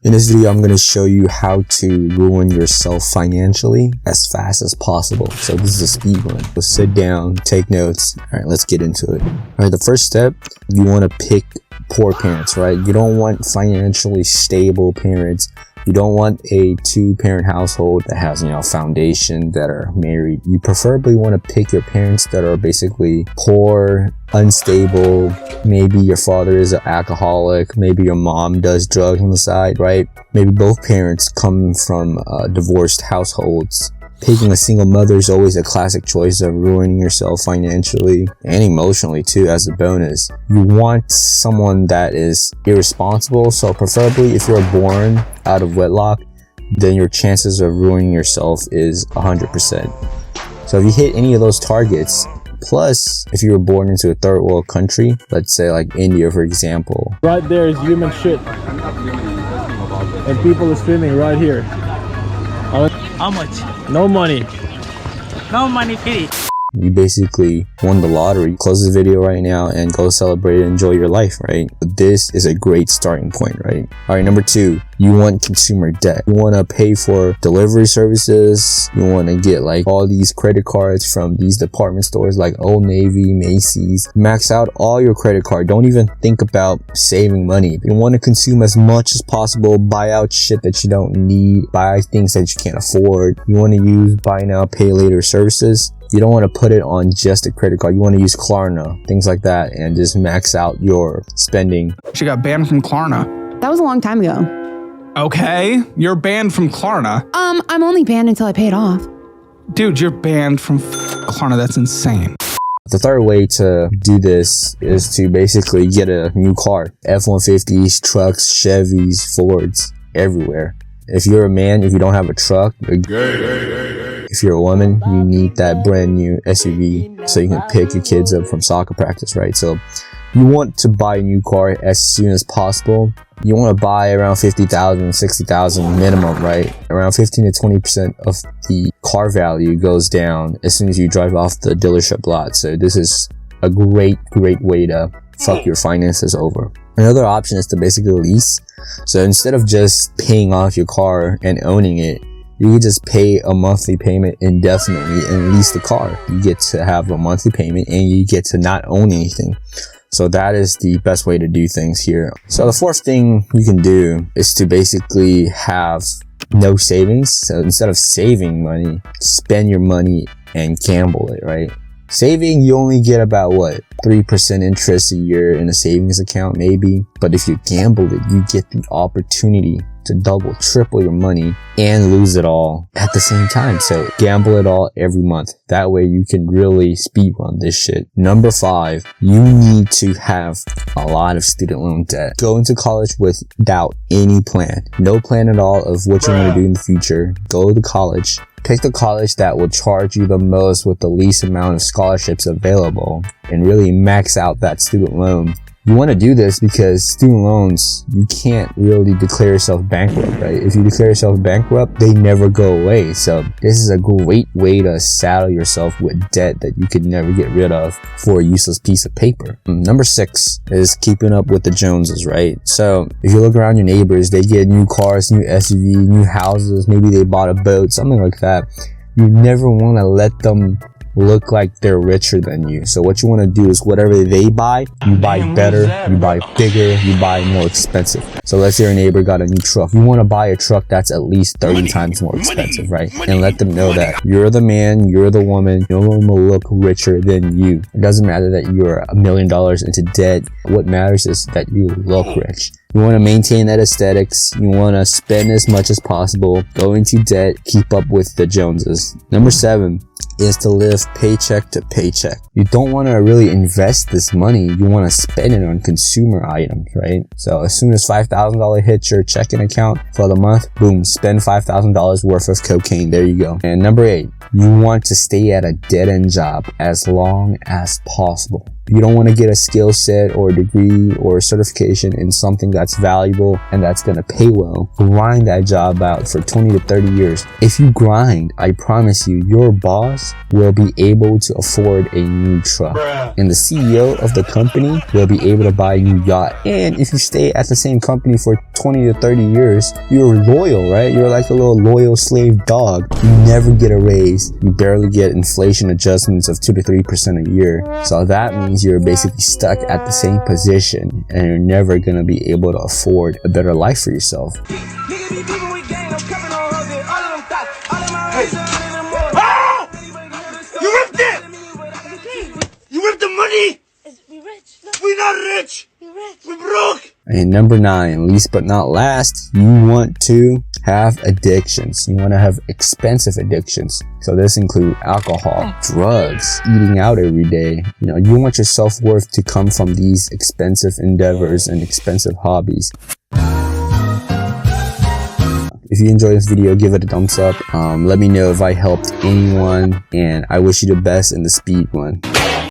In this video, I'm going to show you how to ruin yourself financially as fast as possible. So this is a speed run. So sit down, take notes. All right, let's get into it. All right, the first step, you want to pick poor parents, right? You don't want financially stable parents. You don't want a two-parent household that has, foundation, that are married. You preferably want to pick your parents that are basically poor, unstable. Maybe your father is an alcoholic. Maybe your mom does drugs on the side, right? Maybe both parents come from divorced households. Picking a single mother is always a classic choice of ruining yourself financially and emotionally too, as a bonus. You want someone that is irresponsible, so preferably if you're born out of wedlock, then your chances of ruining yourself is 100%. So if you hit any of those targets, plus if you were born into a third world country, let's say like India for example. Right there is human shit. And people are streaming right here. How much? No money. No money, pity. You basically won the lottery. Close the video right now and go celebrate and enjoy your life, right? This is a great starting point, right? All right, number 2, you want consumer debt. You want to pay for delivery services. You want to get like all these credit cards from these department stores like Old Navy, Macy's. Max out all your credit card. Don't even think about saving money. You want to consume as much as possible. Buy out shit that you don't need. Buy things that you can't afford. You want to use buy now, pay later services. You don't want to put it on just a credit card. You want to use Klarna, things like that, and just max out your spending. She got banned from Klarna. That was a long time ago. Okay, you're banned from Klarna. I'm only banned until I pay it off. Dude, you're banned from Klarna. That's insane. The third way to do this is to basically get a new car. F-150s, trucks, Chevys, Fords, everywhere. If you're a man, if you don't have a truck, you're gay. If you're a woman, you need that brand new SUV so you can pick your kids up from soccer practice, right? So you want to buy a new car as soon as possible. You want to buy around 50,000, 60,000 minimum, right? Around 15 to 20% of the car value goes down as soon as you drive off the dealership lot. So this is a great way to fuck your finances over. Another option is to basically lease. So instead of just paying off your car and owning it, you can just pay a monthly payment indefinitely and lease the car. You get to have a monthly payment and you get to not own anything. So that is the best way to do things here. So the fourth thing you can do is to basically have no savings. So instead of saving money, spend your money and gamble it, right? Saving, you only get about 3% interest a year in a savings account maybe. But if you gamble it, you get the opportunity to double, triple your money and lose it all at the same time. So gamble it all every month. That way you can really speed run this shit. Number 5, you need to have a lot of student loan debt. Go into college without any plan. No plan at all of what you're going to do in the future. Go to college. Pick the college that will charge you the most with the least amount of scholarships available and really max out that student loan. You want to do this because student loans, you can't really declare yourself bankrupt, right? If you declare yourself bankrupt, they never go away. So this is a great way to saddle yourself with debt that you could never get rid of for a useless piece of paper. Number 6 is keeping up with the Joneses, right? So if you look around your neighbors, they get new cars, new SUV, new houses, maybe they bought a boat, something like that. You never want to let them look like they're richer than you. So what you want to do is whatever they buy, you buy better, you buy bigger, you buy more expensive. So let's say your neighbor got a new truck. You want to buy a truck that's at least 30 times more expensive, right? And let them know that you're the man, you're the woman, no one will look richer than you. It doesn't matter that you're $1 million into debt. What matters is that you look rich. You want to maintain that aesthetics. You want to spend as much as possible, go into debt, keep up with the Joneses. Number 7 is to live paycheck to paycheck. You don't want to really invest this money. You want to spend it on consumer items, right? So as soon as $5,000 hits your checking account for the month, boom, spend $5,000 worth of cocaine. There you go. And number 8, you want to stay at a dead-end job as long as possible. You don't want to get a skill set or a degree or a certification in something that's valuable and that's going to pay well. Grind that job out for 20 to 30 years. If you grind, I promise you, your boss will be able to afford a new truck. And the CEO of the company will be able to buy a new yacht. And if you stay at the same company for 20 to 30 years, you're loyal, right? You're like a little loyal slave dog. You never get a raise. You barely get inflation adjustments of 2 to 3% a year. So that means you're basically stuck at the same position and you're never going to be able to afford a better life for yourself. You ripped it! You ripped the money! We rich. We're not rich! We're rich. We're broke! And number 9, least but not last, you want to have addictions. You want to have expensive addictions. So this includes alcohol, drugs, eating out every day. You want your self-worth to come from these expensive endeavors and expensive hobbies. If you enjoyed this video, give it a thumbs up. Let me know if I helped anyone, and I wish you the best in the speed run.